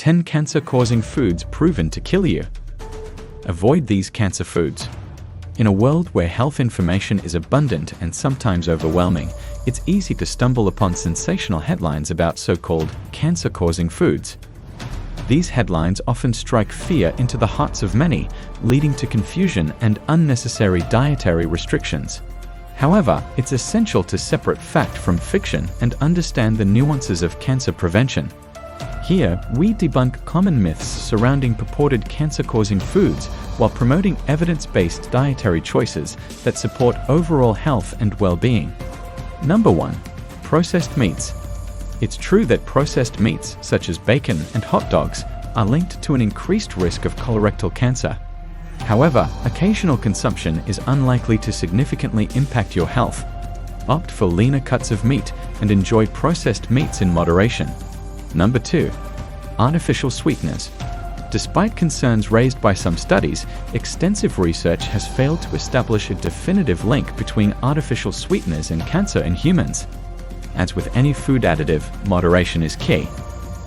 10 cancer-causing foods proven to kill you. Avoid these cancer foods. In a world where health information is abundant and sometimes overwhelming, it's easy to stumble upon sensational headlines about so-called cancer-causing foods. These headlines often strike fear into the hearts of many, leading to confusion and unnecessary dietary restrictions. However, it's essential to separate fact from fiction and understand the nuances of cancer prevention. Here, we debunk common myths surrounding purported cancer-causing foods while promoting evidence-based dietary choices that support overall health and well-being. Number 1. Processed meats. It's true that processed meats, such as bacon and hot dogs, are linked to an increased risk of colorectal cancer. However, occasional consumption is unlikely to significantly impact your health. Opt for leaner cuts of meat and enjoy processed meats in moderation. Number 2. Artificial sweeteners. Despite concerns raised by some studies, extensive research has failed to establish a definitive link between artificial sweeteners and cancer in humans. As with any food additive, moderation is key.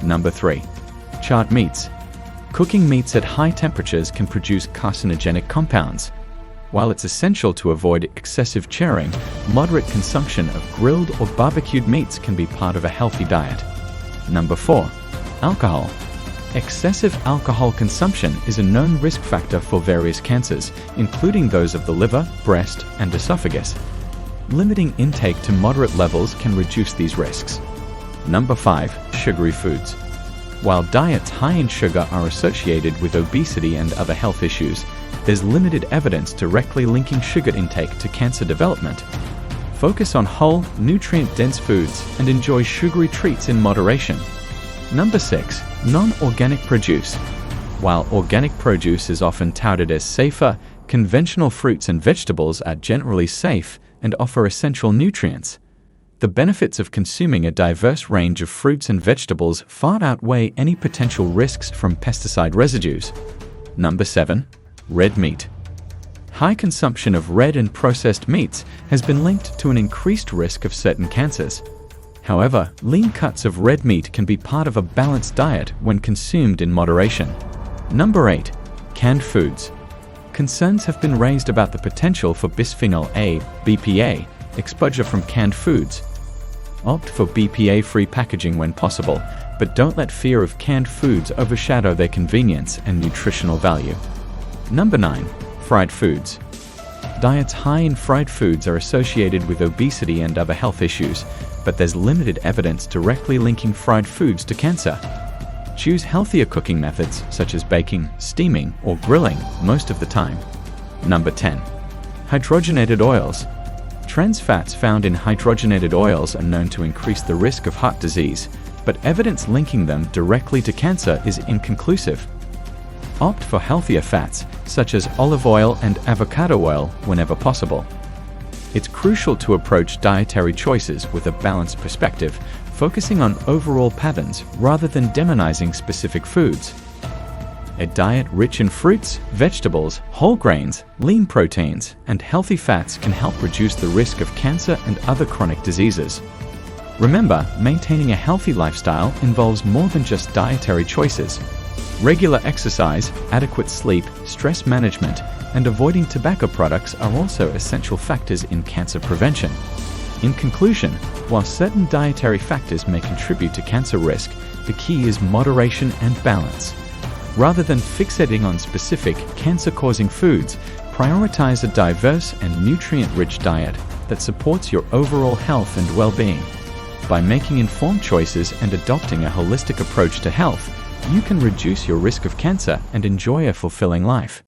Number 3. Charred meats. Cooking meats at high temperatures can produce carcinogenic compounds. While it's essential to avoid excessive charring, moderate consumption of grilled or barbecued meats can be part of a healthy diet. Number 4. Alcohol. Excessive alcohol consumption is a known risk factor for various cancers, including those of the liver, breast, and esophagus. Limiting intake to moderate levels can reduce these risks. Number 5. Sugary foods. While diets high in sugar are associated with obesity and other health issues, there's limited evidence directly linking sugar intake to cancer development. Focus on whole, nutrient-dense foods and enjoy sugary treats in moderation. Number 6. Non-organic produce. While organic produce is often touted as safer, conventional fruits and vegetables are generally safe and offer essential nutrients. The benefits of consuming a diverse range of fruits and vegetables far outweigh any potential risks from pesticide residues. Number 7. Red meat. High consumption of red and processed meats has been linked to an increased risk of certain cancers. However, lean cuts of red meat can be part of a balanced diet when consumed in moderation. Number 8. Canned foods. Concerns have been raised about the potential for bisphenol A, BPA, exposure from canned foods. Opt for BPA-free packaging when possible, but don't let fear of canned foods overshadow their convenience and nutritional value. Number 9. Fried foods. Diets high in fried foods are associated with obesity and other health issues, but there's limited evidence directly linking fried foods to cancer. Choose healthier cooking methods such as baking, steaming, or grilling most of the time. Number 10. Hydrogenated oils. Trans fats found in hydrogenated oils are known to increase the risk of heart disease, but evidence linking them directly to cancer is inconclusive. Opt for healthier fats, such as olive oil and avocado oil, whenever possible. It's crucial to approach dietary choices with a balanced perspective, focusing on overall patterns rather than demonizing specific foods. A diet rich in fruits, vegetables, whole grains, lean proteins, and healthy fats can help reduce the risk of cancer and other chronic diseases. Remember, maintaining a healthy lifestyle involves more than just dietary choices. Regular exercise, adequate sleep, stress management, and avoiding tobacco products are also essential factors in cancer prevention. In conclusion, while certain dietary factors may contribute to cancer risk, the key is moderation and balance. Rather than fixating on specific cancer-causing foods, prioritize a diverse and nutrient-rich diet that supports your overall health and well-being. By making informed choices and adopting a holistic approach to health, you can reduce your risk of cancer and enjoy a fulfilling life.